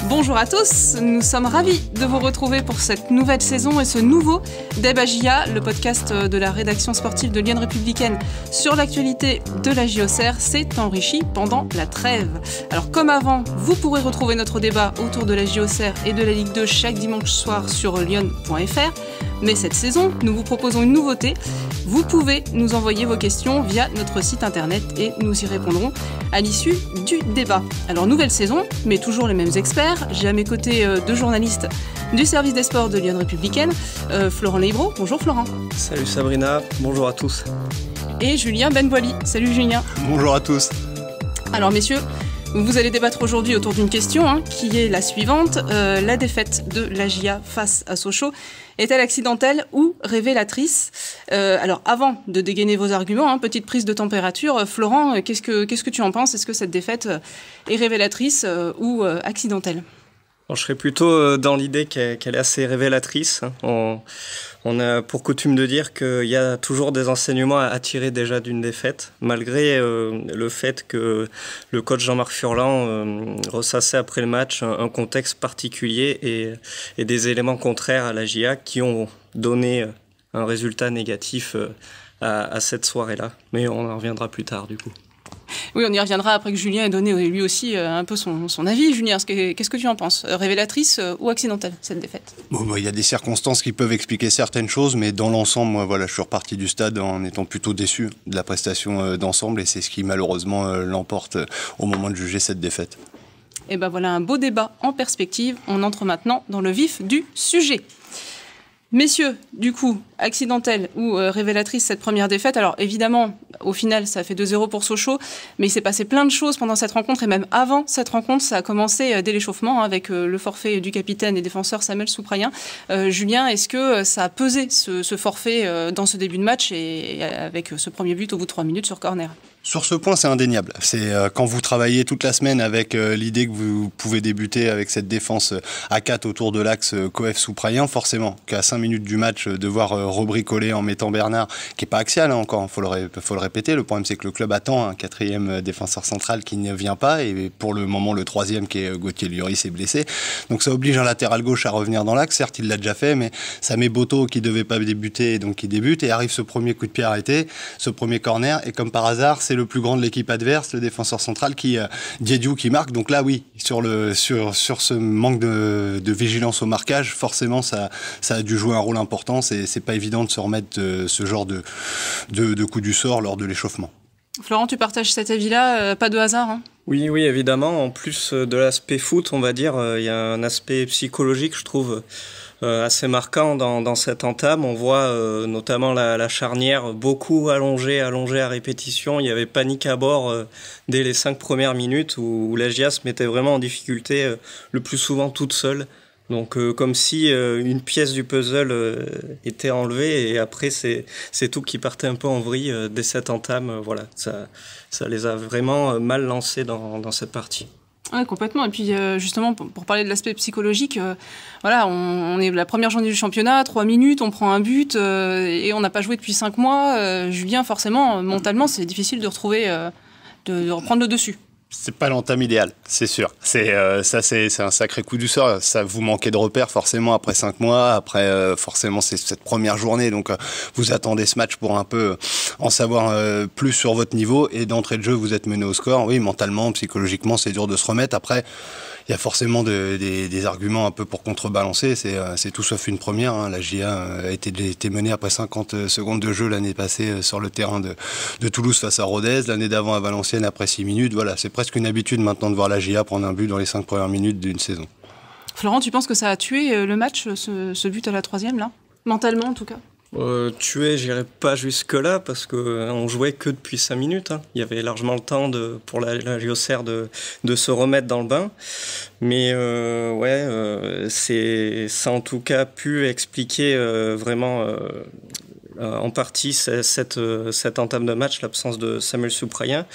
Bonjour à tous, nous sommes ravis de vous retrouver pour cette nouvelle saison et ce nouveau Débat JA, le podcast de la rédaction sportive de Lyon Républicaine sur l'actualité de la JOCR s'est enrichi pendant la trêve. Alors comme avant, vous pourrez retrouver notre débat autour de la JOCR et de la Ligue 2 chaque dimanche soir sur lyon.fr. Mais cette saison, nous vous proposons une nouveauté. Vous pouvez nous envoyer vos questions via notre site internet et nous y répondrons à l'issue du débat. Alors nouvelle saison, mais toujours les mêmes experts. J'ai à mes côtés deux journalistes du service des sports de Lyon Républicaine, Florent Leibro. Bonjour Florent. Salut Sabrina, bonjour à tous. Et Julien Benboili. Salut Julien. Bonjour à tous. Alors messieurs, vous allez débattre aujourd'hui autour d'une question qui est la suivante. La défaite de la JA face à Sochaux est-elle accidentelle ou révélatrice ? Alors avant de dégainer vos arguments, petite prise de température. Florent, qu'est-ce que tu en penses ? Est-ce que cette défaite est révélatrice ou accidentelle ? Alors, je serais plutôt dans l'idée qu'elle est assez révélatrice. On a pour coutume de dire qu'il y a toujours des enseignements à tirer déjà d'une défaite, malgré le fait que le coach Jean-Marc Furlan ressassait après le match un contexte particulier et des éléments contraires à la JA qui ont donné un résultat négatif à cette soirée-là. Mais on en reviendra plus tard du coup. Oui, on y reviendra après que Julien ait donné lui aussi un peu son avis. Julien, qu'est-ce que tu en penses ? Révélatrice ou accidentelle, cette défaite ? Il y a des circonstances qui peuvent expliquer certaines choses, mais dans l'ensemble, moi, je suis reparti du stade en étant plutôt déçu de la prestation d'ensemble, et c'est ce qui malheureusement l'emporte au moment de juger cette défaite. Et ben voilà un beau débat en perspective. On entre maintenant dans le vif du sujet. Messieurs, du coup, accidentelle ou révélatrice cette première défaite. Alors évidemment, au final, ça fait 2-0 pour Sochaux, mais il s'est passé plein de choses pendant cette rencontre et même avant cette rencontre, ça a commencé dès l'échauffement avec le forfait du capitaine et défenseur Samuel Souprayen. Julien, est-ce que ça a pesé ce forfait dans ce début de match et avec ce premier but au bout de 3 minutes sur corner ? Sur ce point, c'est indéniable. C'est quand vous travaillez toute la semaine avec l'idée que vous pouvez débuter avec cette défense à 4 autour de l'axe Coef-Souprayen, forcément, qu'à 5 minutes du match, devoir rebricoler en mettant Bernard, qui n'est pas axial encore, faut le répéter. Le problème, c'est que le club attend un quatrième défenseur central qui ne vient pas, et pour le moment, le troisième, qui est Gauthier Lloris, est blessé. Donc ça oblige un latéral gauche à revenir dans l'axe. Certes, il l'a déjà fait, mais ça met Boto, qui ne devait pas débuter, et donc qui débute, et arrive ce premier coup de pied arrêté, ce premier corner, et comme par hasard, c'est le plus grand de l'équipe adverse, le défenseur central, Diédiou, qui marque. Donc là, oui, sur ce manque de vigilance au marquage, forcément, ça a dû jouer un rôle important. C'est pas évident de se remettre de ce genre de coup du sort lors de l'échauffement. Florent, tu partages cet avis-là, pas de hasard Oui, évidemment. En plus de l'aspect foot, on va dire, il y a un aspect psychologique, je trouve, assez marquant dans cette entame. On voit notamment la charnière beaucoup allongée à répétition. Il y avait panique à bord dès les 5 premières minutes où la JA se mettait vraiment en difficulté le plus souvent toute seule. Donc comme si une pièce du puzzle était enlevée et après c'est tout qui partait un peu en vrille dès cette entame. Voilà, ça les a vraiment mal lancés dans cette partie. Oui, complètement. Et puis justement, pour parler de l'aspect psychologique, on est la première journée du championnat, 3 minutes, on prend un but et on n'a pas joué depuis 5 mois. Julien, forcément, mentalement, c'est difficile de de reprendre le dessus. C'est pas l'entame idéale, c'est sûr. C'est un sacré coup du sort. Ça vous manquez de repères forcément après 5 mois. Après forcément c'est cette première journée, donc vous attendez ce match pour un peu en savoir plus sur votre niveau. Et d'entrée de jeu, vous êtes mené au score. Oui, mentalement, psychologiquement, c'est dur de se remettre. Après, il y a forcément des arguments un peu pour contrebalancer. C'est tout sauf une première. La JA a été menée après 50 secondes de jeu l'année passée sur le terrain de Toulouse face à Rodez. L'année d'avant à Valenciennes après 6 minutes. Voilà, c'est presque une habitude maintenant de voir la JA prendre un but dans les 5 premières minutes d'une saison. Florent, tu penses que ça a tué le match, ce but à la 3e, là ? Mentalement, en tout cas ? Tuer, j'irai pas jusque-là parce qu'on jouait que depuis 5 minutes. Il y avait largement le temps pour la JOCR de se remettre dans le bain. Mais ça en tout cas pu expliquer vraiment en partie cette entame de match, l'absence de Samuel Souprayen.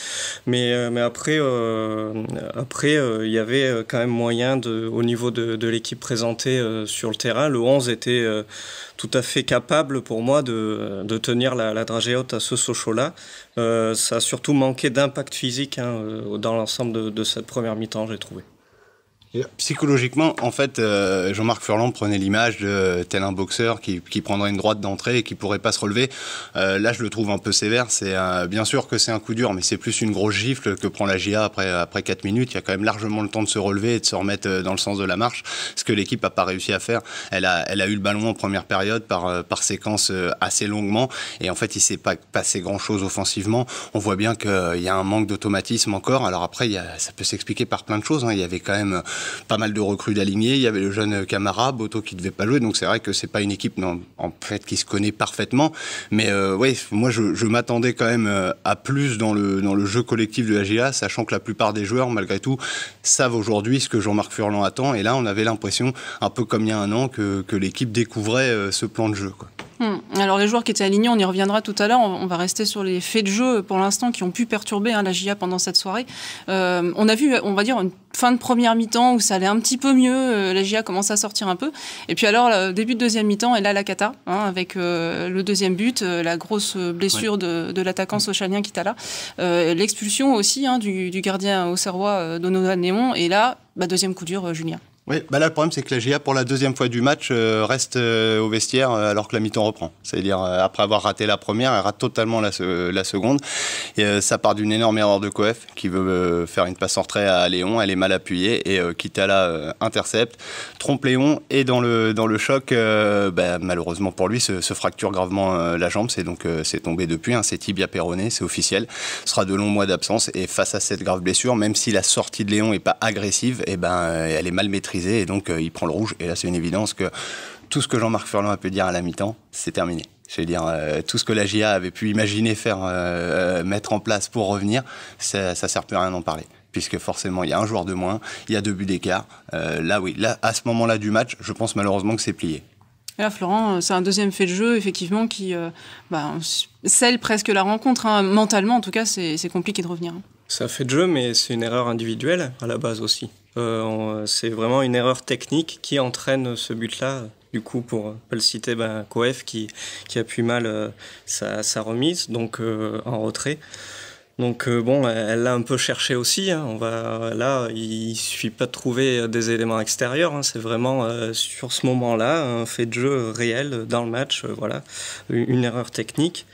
Mais après, il y avait quand même moyen au niveau de l'équipe présentée sur le terrain. Le 11 était tout à fait capable pour moi de tenir la dragée haute à ce Sochaux-là. Ça a surtout manqué d'impact physique dans l'ensemble de cette première mi-temps, j'ai trouvé. Et psychologiquement, en fait, Jean-Marc Furlan prenait l'image de tel un boxeur qui prendrait une droite d'entrée et qui pourrait pas se relever. Là, je le trouve un peu sévère. C'est bien sûr que c'est un coup dur, mais c'est plus une grosse gifle que prend la GIA après 4 minutes. Il y a quand même largement le temps de se relever et de se remettre dans le sens de la marche, ce que l'équipe a pas réussi à faire. Elle a eu le ballon en première période par séquence assez longuement, et en fait, il s'est pas passé grand-chose offensivement. On voit bien qu'il y a un manque d'automatisme encore. Alors après, ça peut s'expliquer par plein de choses. Il y avait quand même pas mal de recrues d'alignés, il y avait le jeune Camara, Boto qui devait pas jouer, donc c'est vrai que c'est pas une équipe en fait qui se connaît parfaitement, mais oui, moi je m'attendais quand même à plus dans le jeu collectif de la GIA, sachant que la plupart des joueurs malgré tout savent aujourd'hui ce que Jean-Marc Furlan attend, et là on avait l'impression, un peu comme il y a un an, que l'équipe découvrait ce plan de jeu, quoi. Alors les joueurs qui étaient alignés, on y reviendra tout à l'heure, on va rester sur les faits de jeu pour l'instant qui ont pu perturber la GIA pendant cette soirée. On a vu, on va dire, une fin de première mi-temps où ça allait un petit peu mieux, la GIA commence à sortir un peu, et puis alors début de deuxième mi-temps, et là la cata, avec le deuxième but, la grosse blessure de l'attaquant sochalien Kitala, l'expulsion aussi du gardien auxerrois Donovan Néon, et là, deuxième coup dur, Julien. Oui, là le problème c'est que la GIA pour la deuxième fois du match reste au vestiaire alors que la mi-temps reprend. C'est-à-dire après avoir raté la première, elle rate totalement la seconde. Et ça part d'une énorme erreur de Coef qui veut faire une passe en retrait à Léon, elle est mal appuyée et Kitala intercepte, trompe Léon et dans le choc, malheureusement pour lui, se fracture gravement la jambe. C'est tombé depuis, c'est tibia péroné, c'est officiel. Ce sera de longs mois d'absence et face à cette grave blessure, même si la sortie de Léon est pas agressive, elle est mal maîtrisée. Et donc il prend le rouge, et là c'est une évidence que tout ce que Jean-Marc Furlan a pu dire à la mi-temps, c'est terminé. Je veux dire, tout ce que la GIA avait pu imaginer faire, mettre en place pour revenir, ça sert plus à rien d'en parler. Puisque forcément il y a un joueur de moins, il y a 2 buts d'écart. Là à ce moment-là du match, je pense malheureusement que c'est plié. Et là, Florent, c'est un deuxième fait de jeu, effectivement, qui scelle presque la rencontre. Mentalement, en tout cas, c'est compliqué de revenir. C'est un fait de jeu, mais c'est une erreur individuelle à la base aussi. C'est vraiment une erreur technique qui entraîne ce but-là. Du coup, pour pas le citer, Coef qui appuie mal sa remise, donc en retrait. Donc elle l'a un peu cherché aussi. Là, il suffit pas de trouver des éléments extérieurs. C'est vraiment sur ce moment-là un fait de jeu réel dans le match. Voilà, une erreur technique.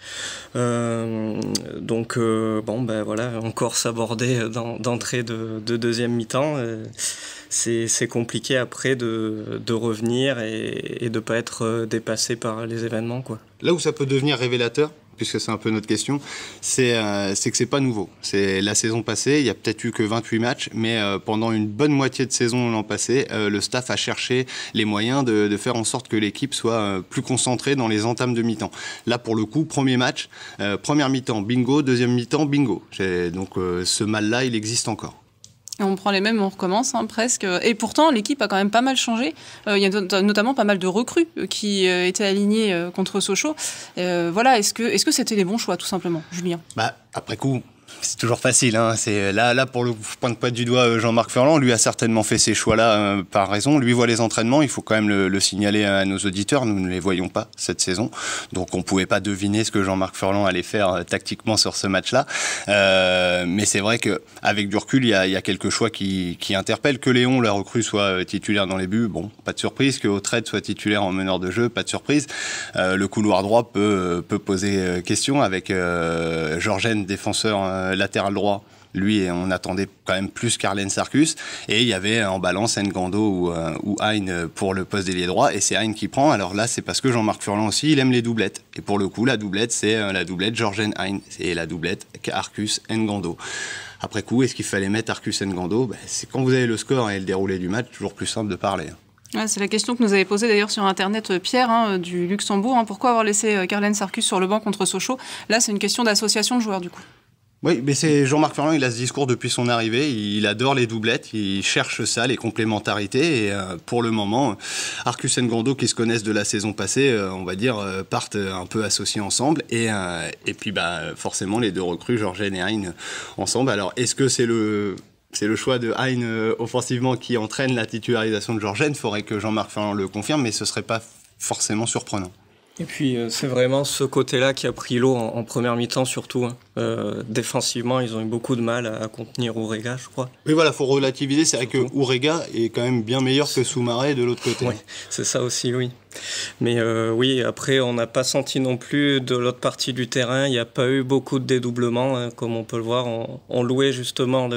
Encore s'aborder d'entrée de deuxième mi-temps. C'est compliqué après de revenir et de pas être dépassé par les événements, quoi. Là où ça peut devenir révélateur, puisque c'est un peu notre question, c'est que c'est pas nouveau. C'est la saison passée, il y a peut-être eu que 28 matchs, mais pendant une bonne moitié de saison l'an passé, le staff a cherché les moyens de faire en sorte que l'équipe soit plus concentrée dans les entames de mi-temps. Là, pour le coup, premier match, première mi-temps, bingo, deuxième mi-temps, bingo. Donc ce mal-là, il existe encore. Et on prend les mêmes, on recommence presque. Et pourtant, l'équipe a quand même pas mal changé. Il y a notamment pas mal de recrues qui étaient alignées contre Sochaux. Est-ce que c'était les bons choix, tout simplement, Julien ? Après coup, c'est toujours facile. C'est là pour le pointe du doigt Jean-Marc Furlan. Lui a certainement fait ces choix-là par raison. Lui voit les entraînements. Il faut quand même le signaler à nos auditeurs. Nous ne les voyons pas cette saison, donc on pouvait pas deviner ce que Jean-Marc Furlan allait faire tactiquement sur ce match-là. Mais c'est vrai que avec du recul, il y a quelques choix qui interpellent. Que Léon, la recrue, soit titulaire dans les buts, bon, pas de surprise. Que Autrette soit titulaire en meneur de jeu, pas de surprise. Le couloir droit peut poser question avec Georgen, défenseur latéral droit. Lui, on attendait quand même plus qu'Arlen Sarkus. Et il y avait en balance Ngando ou Hein pour le poste d'ailier droit. Et c'est Hein qui prend. Alors là, c'est parce que Jean-Marc Furlan aussi, il aime les doublettes. Et pour le coup, la doublette, c'est la doublette Georgen Hein. Et la doublette Arkus Ngando. Après coup, est-ce qu'il fallait mettre Arkus Ngando ? C'est quand vous avez le score et le déroulé du match, toujours plus simple de parler. Ouais, c'est la question que nous avait posée d'ailleurs sur Internet Pierre du Luxembourg. Pourquoi avoir laissé Karlen Sarkus sur le banc contre Sochaux ? Là, c'est une question d'association de joueurs du coup. Oui, mais c'est Jean-Marc Furlan, il a ce discours depuis son arrivée, il adore les doublettes, il cherche ça, les complémentarités, et pour le moment, Arkus Ngando, qui se connaissent de la saison passée, on va dire, partent un peu associés ensemble, et puis forcément les deux recrues, Georgen et Hein, ensemble. Alors, est-ce que c'est le choix de Hein offensivement qui entraîne la titularisation de Georgen ? Il faudrait que Jean-Marc Furlan le confirme, mais ce serait pas forcément surprenant. Et puis c'est vraiment ce côté-là qui a pris l'eau en première mi-temps surtout. Défensivement, ils ont eu beaucoup de mal à contenir Ourega, je crois. Oui, voilà, faut relativiser. C'est vrai que Ourega est quand même bien meilleur que Soumaré de l'autre côté. Oui, c'est ça aussi, oui. Mais oui, après, on n'a pas senti non plus de l'autre partie du terrain. Il n'y a pas eu beaucoup de dédoublements, hein, comme on peut le voir. On louait justement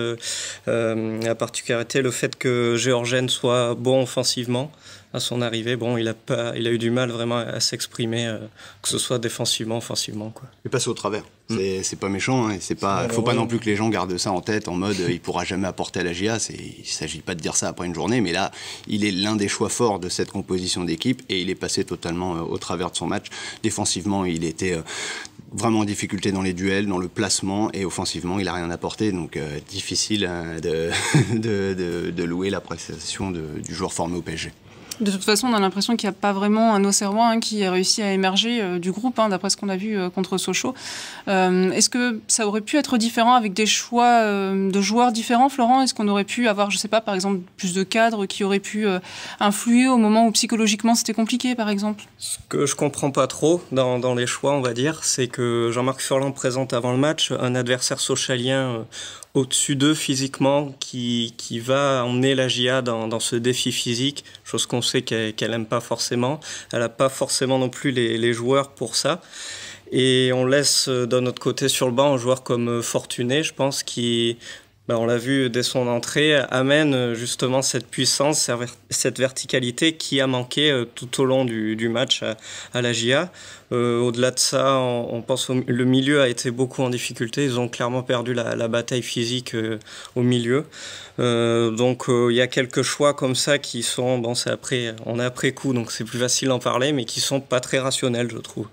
la particularité, le fait que Géorgène soit bon offensivement. À son arrivée, bon, il a eu du mal vraiment à s'exprimer, que ce soit défensivement, offensivement, quoi. Il passe au travers. C'est pas méchant, hein, faut pas non plus que les gens gardent ça en tête en mode il pourra jamais apporter à la GIA. Il s'agit pas de dire ça après une journée, mais là, il est l'un des choix forts de cette composition d'équipe et il est passé totalement au travers de son match. Défensivement, il était vraiment en difficulté dans les duels, dans le placement, et offensivement, il a rien apporté, donc difficile de louer la prestation du joueur formé au PSG. De toute façon, on a l'impression qu'il n'y a pas vraiment un Auxerrois qui a réussi à émerger du groupe, d'après ce qu'on a vu contre Sochaux. Est-ce que ça aurait pu être différent avec des choix de joueurs différents, Florent? Est-ce qu'on aurait pu avoir, je ne sais pas, par exemple, plus de cadres qui auraient pu influer au moment où psychologiquement c'était compliqué, par exemple? Ce que je ne comprends pas trop dans les choix, on va dire, c'est que Jean-Marc Furlan présente avant le match un adversaire sochalien au-dessus d'eux physiquement qui va emmener la GIA dans ce défi physique, chose qu'on sait qu'elle n'aime pas forcément. Elle n'a pas forcément non plus les joueurs pour ça. Et on laisse d'un autre côté sur le banc un joueur comme Fortuné, je pense, qui, on l'a vu dès son entrée, amène justement cette puissance, cette verticalité qui a manqué tout au long du match à la GIA. Au-delà de ça, on pense que le milieu a été beaucoup en difficulté. Ils ont clairement perdu la bataille physique au milieu. Donc il y a quelques choix comme ça qui sont, on est après coup, donc c'est plus facile d'en parler, mais qui sont pas très rationnels, je trouve.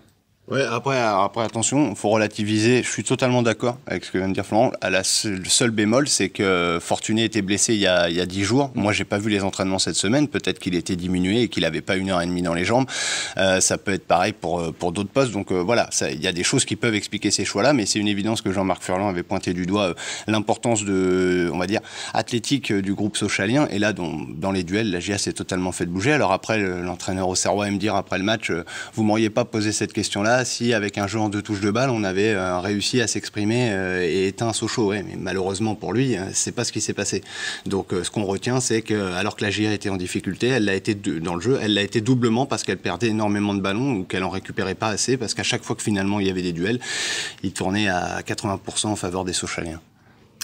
Ouais, après attention, il faut relativiser. Je suis totalement d'accord avec ce que vient de dire Florent. Le seul bémol, c'est que Fortuné était blessé il y a 10 jours. Moi, j'ai pas vu les entraînements cette semaine. Peut-être qu'il était diminué et qu'il avait pas 1h30 dans les jambes. Ça peut être pareil pour d'autres postes. Donc voilà, il y a des choses qui peuvent expliquer ces choix-là, mais c'est une évidence que Jean-Marc Furlan avait pointé du doigt l'importance on va dire, athlétique du groupe sochalien. Et là, dans les duels, la GIA s'est totalement fait bouger. Alors après, l'entraîneur auxerrois aime dire après le match, vous m'auriez pas posé cette question-là si avec un jeu en 2 touches de balle on avait réussi à s'exprimer et éteint Sochaux. Ouais, mais malheureusement pour lui, c'est pas ce qui s'est passé. Donc ce qu'on retient, c'est que alors que la GIA était en difficulté, elle l'a été dans le jeu, elle l'a été doublement parce qu'elle perdait énormément de ballons ou qu'elle en récupérait pas assez, parce qu'à chaque fois que finalement il y avait des duels, il tournait à 80% en faveur des Sochaliens.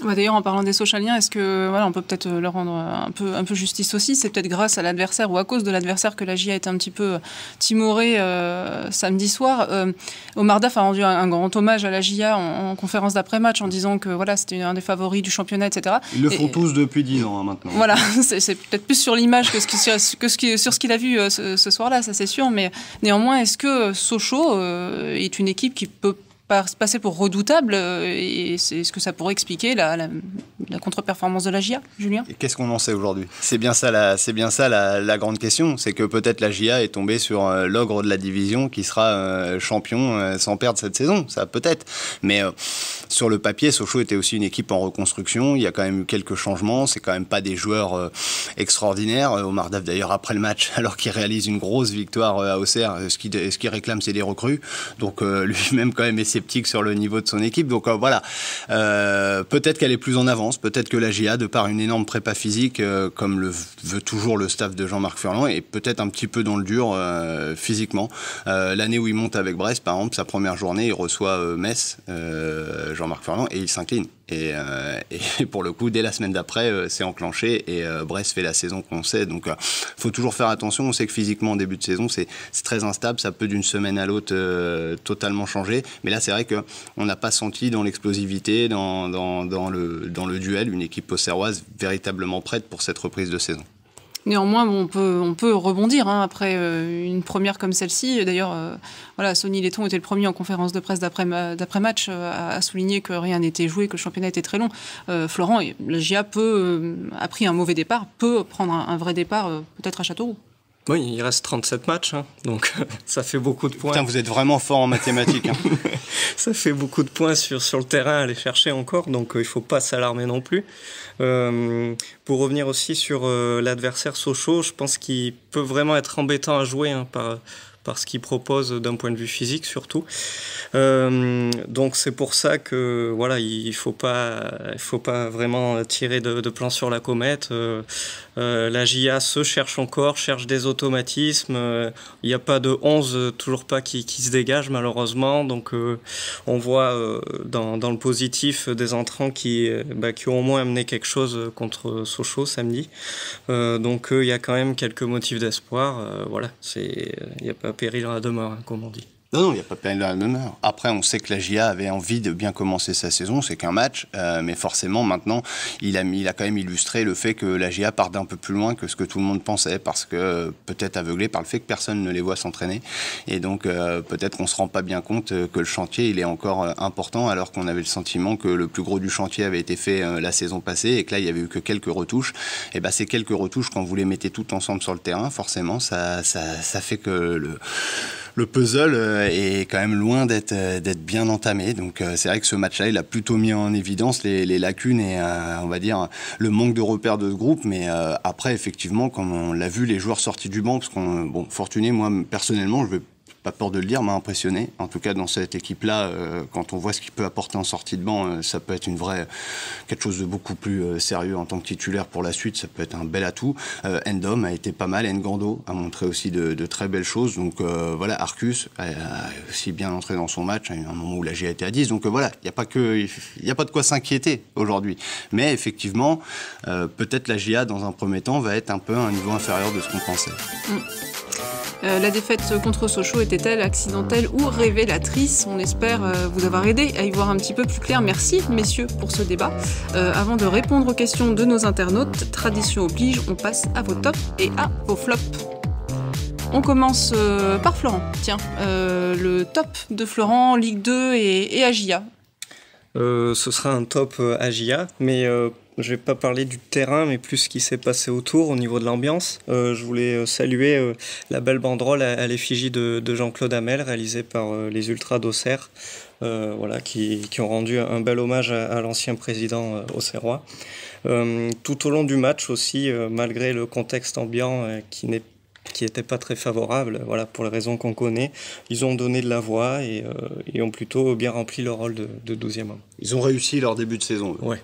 D'ailleurs, en parlant des Sochaliens, est-ce que on peut peut-être leur rendre un peu justice aussi? C'est peut-être grâce à l'adversaire ou à cause de l'adversaire que la GIA a été un petit peu timorée samedi soir. Omar Daf a rendu un grand hommage à la GIA en conférence d'après-match en disant que c'était un des favoris du championnat, etc. Ils le font tous depuis 10 ans maintenant. Voilà, c'est peut-être plus sur l'image que sur ce qu'il a vu ce soir-là, ça c'est sûr. Mais néanmoins, est-ce que Sochaux est une équipe qui peut passer pour redoutable, et est-ce que ça pourrait expliquer la contre-performance de la GIA, Julien? Et qu'est-ce qu'on en sait aujourd'hui? C'est bien ça la grande question, c'est que peut-être la GIA est tombée sur l'ogre de la division qui sera champion sans perdre cette saison, ça peut-être. Mais sur le papier, Sochaux était aussi une équipe en reconstruction, il y a quand même eu quelques changements, c'est quand même pas des joueurs extraordinaires. Omar Daf d'ailleurs après le match, alors qu'il réalise une grosse victoire à Auxerre, ce qu'il réclame c'est des recrues, donc lui-même quand même est sceptique sur le niveau de son équipe. Donc voilà, peut-être qu'elle est plus en avance, peut-être que la GIA, de par une énorme prépa physique, comme le veut toujours le staff de Jean-Marc Furlan, est peut-être un petit peu dans le dur physiquement. L'année où il monte avec Brest, par exemple, sa première journée, il reçoit Metz, Jean-Marc Furlan, et il s'incline. Et pour le coup, dès la semaine d'après, c'est enclenché et Brest fait la saison qu'on sait. Donc, faut toujours faire attention. On sait que physiquement, en début de saison, c'est très instable. Ça peut d'une semaine à l'autre totalement changer. Mais là, c'est vrai qu'on n'a pas senti dans l'explosivité, dans le duel, une équipe auxerroise véritablement prête pour cette reprise de saison. Néanmoins, on peut rebondir après une première comme celle-ci. D'ailleurs, Sonny Letton était le premier en conférence de presse d'après-match à souligner que rien n'était joué, que le championnat était très long. Florent, la GIA a pris un mauvais départ, peut prendre un vrai départ peut-être à Châteauroux. Oui, il reste 37 matchs, donc ça fait beaucoup de points. Putain, vous êtes vraiment fort en mathématiques. Ça fait beaucoup de points sur le terrain à aller chercher encore, donc il ne faut pas s'alarmer non plus. Pour revenir aussi sur l'adversaire Sochaux, je pense qu'il peut vraiment être embêtant à jouer par ce qu'il propose d'un point de vue physique surtout. Donc c'est pour ça que voilà, il faut pas vraiment tirer de plan sur la comète. La JA se cherche encore, cherche des automatismes. Il n'y a pas de 11, toujours pas qui se dégage malheureusement. Donc on voit dans le positif des entrants qui ont au moins amené quelque chose contre Sochaux samedi. Donc il y a quand même quelques motifs d'espoir. Voilà, il n'y a pas péril dans la demeure, comme on dit. Non, il n'y a pas de péril dans la demeure. Après, on sait que la JA avait envie de bien commencer sa saison, c'est qu'un match, mais forcément, maintenant, il a quand même illustré le fait que la JA part d'un peu plus loin que ce que tout le monde pensait, parce que peut-être aveuglé par le fait que personne ne les voit s'entraîner, et donc peut-être qu'on ne se rend pas bien compte que le chantier, il est encore important, alors qu'on avait le sentiment que le plus gros du chantier avait été fait la saison passée, et que là, il n'y avait eu que quelques retouches. Et ces quelques retouches, quand vous les mettez toutes ensemble sur le terrain, forcément, ça fait que le puzzle est quand même loin d'être bien entamé. Donc c'est vrai que ce match-là, il a plutôt mis en évidence les lacunes et on va dire le manque de repères de ce groupe. Mais après, effectivement, comme on l'a vu, les joueurs sortis du banc, parce Fortuné, moi personnellement, je vais pas peur de le dire, m'a impressionné. En tout cas, dans cette équipe-là, quand on voit ce qu'il peut apporter en sortie de banc, ça peut être quelque chose de beaucoup plus sérieux en tant que titulaire pour la suite. Ça peut être un bel atout. Ndom a été pas mal. Ngando a montré aussi de très belles choses. Donc voilà, Arcus a aussi bien entré dans son match à un moment où la GA était à 10. Donc voilà, il n'y a pas de quoi s'inquiéter aujourd'hui. Mais effectivement, peut-être la GA, dans un premier temps, va être un peu à un niveau inférieur de ce qu'on pensait. La défaite contre Sochaux était-elle accidentelle ou révélatrice? On espère vous avoir aidé à y voir un petit peu plus clair. Merci messieurs pour ce débat. Avant de répondre aux questions de nos internautes, tradition oblige, on passe à vos tops et à vos flops. On commence par Florent. Tiens, le top de Florent, Ligue 2 et AJA. Ce sera un top AJA, mais je ne vais pas parler du terrain, mais plus ce qui s'est passé autour au niveau de l'ambiance. Je voulais saluer la belle banderole à l'effigie de Jean-Claude Hamel, réalisée par les Ultras d'Auxerre, qui ont rendu un bel hommage à l'ancien président auxerrois. Tout au long du match aussi, malgré le contexte ambiant qui n'était pas très favorable, pour les raisons qu'on connaît, ils ont donné de la voix et ont plutôt bien rempli leur rôle de 12e homme. Ils ont réussi leur début de saison. Ouais.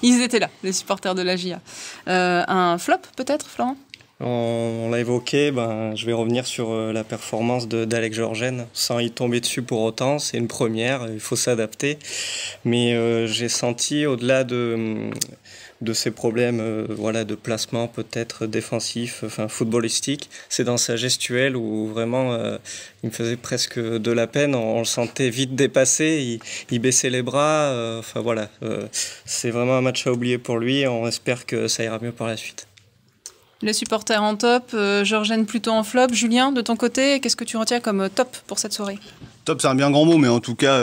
Ils étaient là, les supporters de la JA. Un flop peut-être, Florent ? On l'a évoqué, je vais revenir sur la performance d'Alex Georgen, sans y tomber dessus pour autant, c'est une première, il faut s'adapter. Mais j'ai senti, au-delà de ces problèmes de placement peut-être défensif, footballistique, c'est dans sa gestuelle où vraiment il me faisait presque de la peine, on le sentait vite dépassé, il baissait les bras, c'est vraiment un match à oublier pour lui, on espère que ça ira mieux par la suite. Les supporters en top, Georgen plutôt en flop. Julien, de ton côté, qu'est-ce que tu retiens comme top pour cette soirée ? Top, c'est un bien grand mot, mais en tout cas,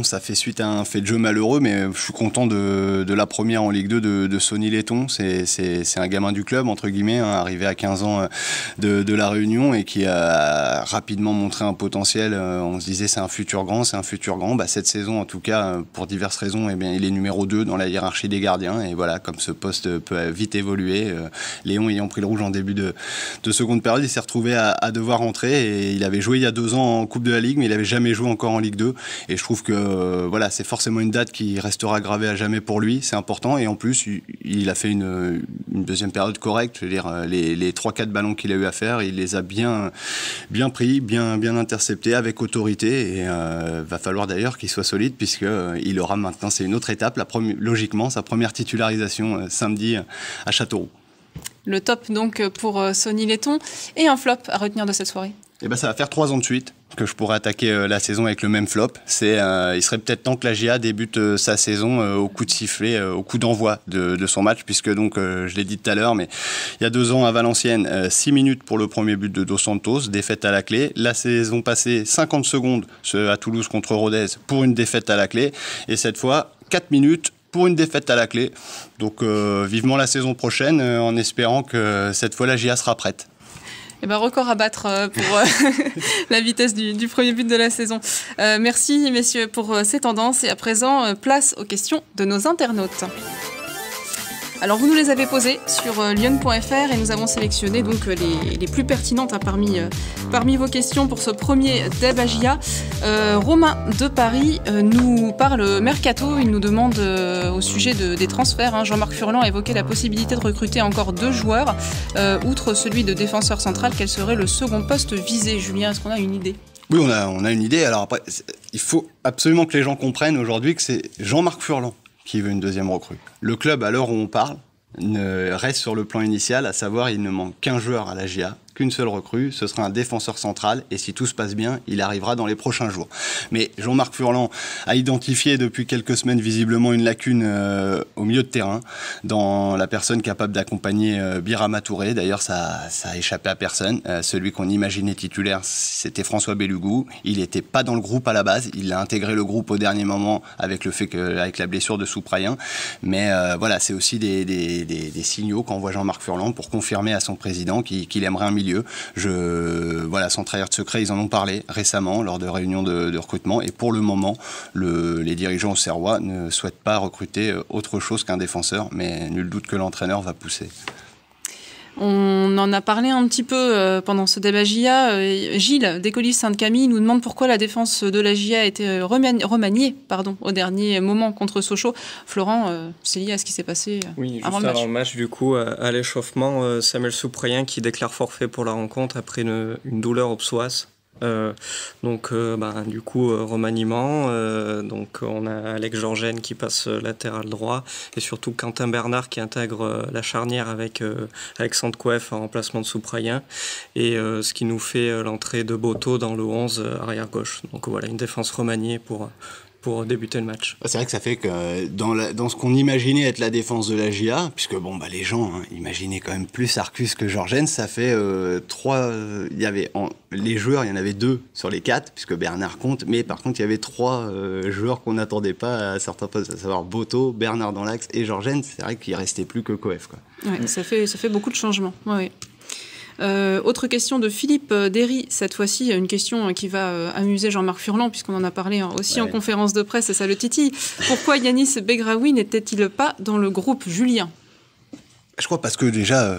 ça fait suite à un fait de jeu malheureux, mais je suis content de la première en Ligue 2 de Sonny Letton. C'est un gamin du club, entre guillemets, arrivé à 15 ans de La Réunion et qui a rapidement montré un potentiel. On se disait c'est un futur grand. Cette saison, en tout cas, pour diverses raisons, il est numéro 2 dans la hiérarchie des gardiens. Et voilà, comme ce poste peut vite évoluer, Léon ayant pris le rouge en début de seconde période, il s'est retrouvé à devoir rentrer. Et il avait joué il y a 2 ans en Coupe de la Ligue, mais il avait jamais joué encore en Ligue 2 et je trouve que c'est forcément une date qui restera gravée à jamais pour lui, c'est important et en plus il a fait une deuxième période correcte, je veux dire les 3-4 ballons qu'il a eu à faire, il les a bien pris, bien interceptés avec autorité et va falloir d'ailleurs qu'il soit solide puisqu'il aura maintenant, c'est une autre étape, logiquement sa première titularisation samedi à Châteauroux. Le top donc pour Sonny Letton et un flop à retenir de cette soirée. Ça va faire 3 ans de suite que je pourrais attaquer la saison avec le même flop. Il serait peut-être temps que la GA débute sa saison au coup de sifflet, au coup d'envoi de son match, puisque je l'ai dit tout à l'heure, mais il y a 2 ans à Valenciennes, 6 minutes pour le premier but de Dos Santos, défaite à la clé. La saison passée, 50 secondes à Toulouse contre Rodez pour une défaite à la clé. Et cette fois, 4 minutes pour une défaite à la clé. Donc vivement la saison prochaine, en espérant que cette fois la GA sera prête. Record à battre pour la vitesse du premier but de la saison. Merci messieurs pour ces tendances et à présent, place aux questions de nos internautes. Alors vous nous les avez posées sur lyon.fr et nous avons sélectionné donc les plus pertinentes parmi vos questions pour ce premier Deb Agia. Romain de Paris nous parle mercato, il nous demande au sujet des transferts. Jean-Marc Furlan a évoqué la possibilité de recruter encore 2 joueurs. Outre celui de défenseur central, quel serait le second poste visé? Julien, est-ce qu'on a une idée? Oui, on a une idée. Alors après, il faut absolument que les gens comprennent aujourd'hui que c'est Jean-Marc Furlan qui veut une deuxième recrue. Le club, à l'heure où on parle, reste sur le plan initial, à savoir il ne manque qu'un joueur à la GIA, qu'une seule recrue, ce sera un défenseur central et si tout se passe bien, il arrivera dans les prochains jours. Mais Jean-Marc Furlan a identifié depuis quelques semaines visiblement une lacune au milieu de terrain dans la personne capable d'accompagner Birama Touré. D'ailleurs, ça a échappé à personne. Celui qu'on imaginait titulaire, c'était François Bélugou. Il n'était pas dans le groupe à la base. Il a intégré le groupe au dernier moment avec la blessure de Souprayen. Mais voilà, c'est aussi des signaux qu'envoie Jean-Marc Furlan pour confirmer à son président qu'il aimerait un milieu. Voilà, sans trahir de secret, ils en ont parlé récemment lors de réunions de recrutement et pour le moment, les dirigeants auxerrois ne souhaitent pas recruter autre chose qu'un défenseur, mais nul doute que l'entraîneur va pousser. On en a parlé un petit peu pendant ce débat GIA. Gilles, d'Écolis Sainte-Camille, nous demande pourquoi la défense de la GIA a été remaniée au dernier moment contre Sochaux. Florent, c'est lié à ce qui s'est passé avant le match. Du coup, à l'échauffement, Samuel Souprayen qui déclare forfait pour la rencontre après une douleur au psoas. Du coup remaniement, donc on a Alex Georgen qui passe latéral droit et surtout Quentin Bernard qui intègre la charnière avec Alexandre Coef en remplacement de Souprayen et ce qui nous fait l'entrée de Boto dans le 11 arrière gauche. Donc voilà, une défense remaniée pour débuter le match. C'est vrai que ça fait que dans ce qu'on imaginait être la défense de la GIA, puisque les gens imaginaient quand même plus Arcus que Georgen, ça fait 3... les joueurs, il y en avait 2 sur les 4, puisque Bernard compte, mais par contre il y avait 3 joueurs qu'on n'attendait pas à certains postes, à savoir Boto, Bernard dans l'axe et Georgen. C'est vrai qu'il ne restait plus que Coef, quoi. Ouais, ça fait beaucoup de changements. Ouais. Autre question de Philippe Derry, cette fois-ci une question qui va amuser Jean-Marc Furlan puisqu'on en a parlé aussi en conférence de presse et ça le titille. Pourquoi Yanis Begraoui n'était-il pas dans le groupe, Julien? Je crois parce que déjà,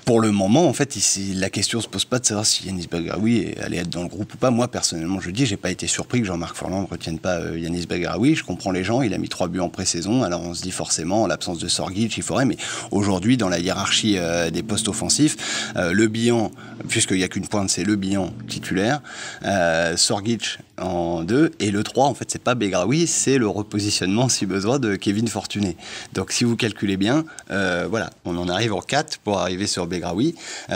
pour le moment, en fait, ici, la question ne se pose pas de savoir si Yanis Begraoui allait être dans le groupe ou pas. Moi, personnellement, je dis, j'ai pas été surpris que Jean-Marc Furlan ne retienne pas Yanis Begraoui. Je comprends les gens, il a mis 3 buts en pré-saison. Alors on se dit forcément, en l'absence de Sorgic, il faudrait. Mais aujourd'hui, dans la hiérarchie des postes offensifs, le bilan, puisqu'il n'y a qu'une pointe, c'est le bilan titulaire. Sorgic en 2 et le 3, en fait, c'est pas Begraoui, c'est le repositionnement, si besoin, de Kevin Fortuné. Donc si vous calculez bien, voilà, on en arrive en 4 pour arriver sur Begraoui.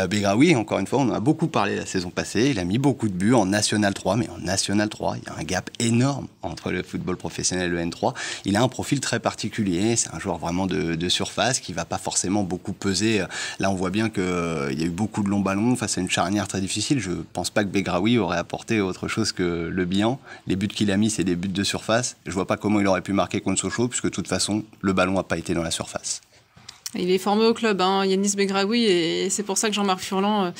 Begraoui, encore une fois, on en a beaucoup parlé la saison passée, il a mis beaucoup de buts en National 3, mais en National 3, il y a un gap énorme entre le football professionnel et le N3. Il a un profil très particulier, c'est un joueur vraiment de surface qui va pas forcément beaucoup peser. Là, on voit bien qu'il y a eu beaucoup de longs ballons face à une charnière très difficile. Je pense pas que Begraoui aurait apporté autre chose que le bilan. Les buts qu'il a mis, c'est des buts de surface. Je vois pas comment il aurait pu marquer contre Sochaux, puisque de toute façon, le ballon n'a pas été dans la surface. Il est formé au club, Yanis Begraoui, et c'est pour ça que Jean-Marc Furlan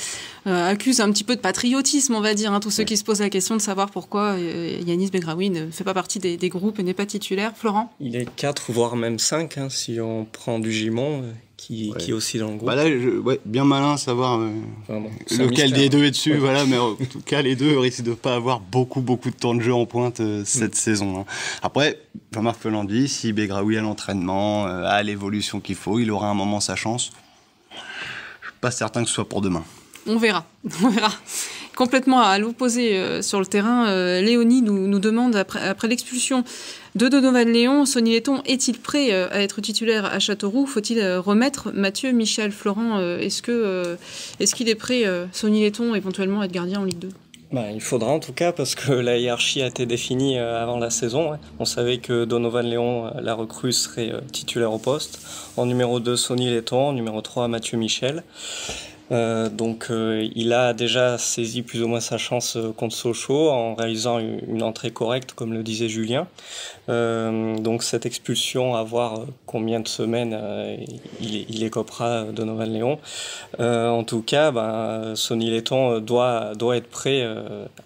accuse un petit peu de patriotisme, on va dire, tous ceux qui se posent la question de savoir pourquoi Yanis Begraoui ne fait pas partie des groupes et n'est pas titulaire. Florent ? Il est 4, voire même 5, si on prend du Gimon, qui est aussi dans le groupe. Là, bien malin savoir lequel des deux est dessus, voilà, mais en tout cas, les deux risquent de ne pas avoir beaucoup de temps de jeu en pointe cette saison. Après, Jean-Marc Furlan dit, si Begraoui a l'entraînement, a l'évolution qu'il faut, il aura un moment sa chance. Je ne suis pas certain que ce soit pour demain. On verra. Complètement à l'opposé sur le terrain, Léonie nous demande, après l'expulsion de Donovan Léon, Sonny Letton est-il prêt à être titulaire à Châteauroux? Faut-il remettre Mathieu Michel? Florent, est-ce qu'il est prêt, Sonny Letton, éventuellement à être gardien en Ligue 2? Il faudra en tout cas, parce que la hiérarchie a été définie avant la saison. On savait que Donovan Léon, la recrue, serait titulaire au poste. En numéro 2, Sonny Letton. En numéro 3, Mathieu Michel. Donc il a déjà saisi plus ou moins sa chance contre Sochaux en réalisant une entrée correcte, comme le disait Julien. Donc cette expulsion, à voir combien de semaines il écopera Donovan Léon. En tout cas, Sonny Letton doit être prêt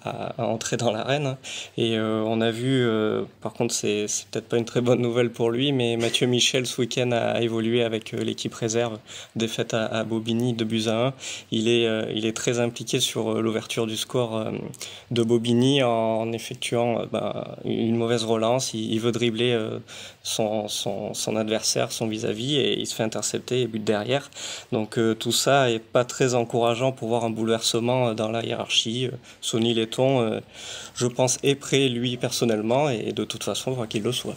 à entrer dans l'arène. Et on a vu, par contre c'est peut-être pas une très bonne nouvelle pour lui, mais Mathieu Michel ce week-end a évolué avec l'équipe réserve, défaite à Bobigny 2-1. Il est très impliqué sur l'ouverture du score de Bobigny en effectuant une mauvaise relance. Il veut dribbler son adversaire, son vis-à-vis, et il se fait intercepter et but derrière. Donc tout ça est pas très encourageant pour voir un bouleversement dans la hiérarchie. Sonny Letton, je pense, est prêt lui personnellement, et de toute façon, on voit qu'il le soit.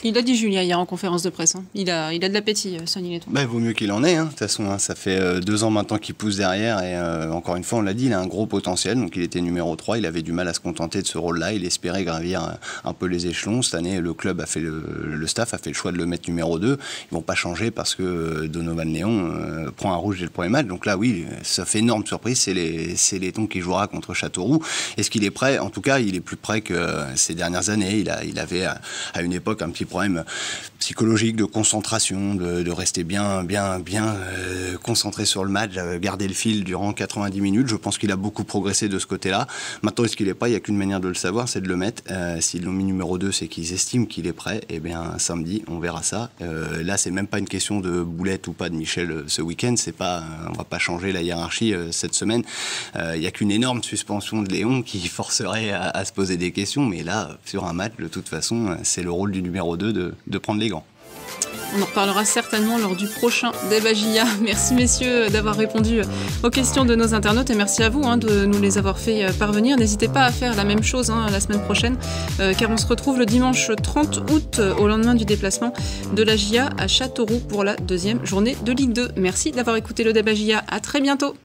Il a dit Julien hier en conférence de presse. Il a de l'appétit, Sonny Letton. Il vaut mieux qu'il en ait. De toute façon, ça fait 2 ans maintenant qu'il pousse derrière. Et encore une fois, on l'a dit, il a un gros potentiel. Donc il était numéro 3. Il avait du mal à se contenter de ce rôle-là. Il espérait gravir un peu les échelons. Cette année, le club a fait le staff a fait le choix de le mettre numéro 2. Ils vont pas changer parce que Donovan Léon prend un rouge dès le premier match. Donc là, oui, ça fait énorme surprise. C'est Letton qui jouera contre Châteauroux. Est-ce qu'il est prêt? En tout cas, il est plus prêt que ces dernières années. Il avait à une époque un petit problème psychologique de concentration, de rester bien concentré sur le match, garder le fil durant 90 minutes. Je pense qu'il a beaucoup progressé de ce côté-là. Maintenant, est-ce qu'il est prêt? Il n'y a qu'une manière de le savoir, c'est de le mettre. S'ils l'ont mis numéro 2, c'est qu'ils estiment qu'il est prêt. Eh bien, samedi, on verra ça. Là, c'est même pas une question de boulette ou pas de Michel ce week-end. On va pas changer la hiérarchie cette semaine. Il n'y a qu'une énorme suspension de Léon qui forcerait à se poser des questions. Mais là, sur un match, de toute façon, c'est le rôle du numéro 2 de prendre les gants. On en reparlera certainement lors du prochain débat JA. Merci messieurs d'avoir répondu aux questions de nos internautes, et merci à vous de nous les avoir fait parvenir. N'hésitez pas à faire la même chose la semaine prochaine, car on se retrouve le dimanche 30 août au lendemain du déplacement de la JA à Châteauroux pour la 2e journée de Ligue 2. Merci d'avoir écouté le débat JA. À très bientôt.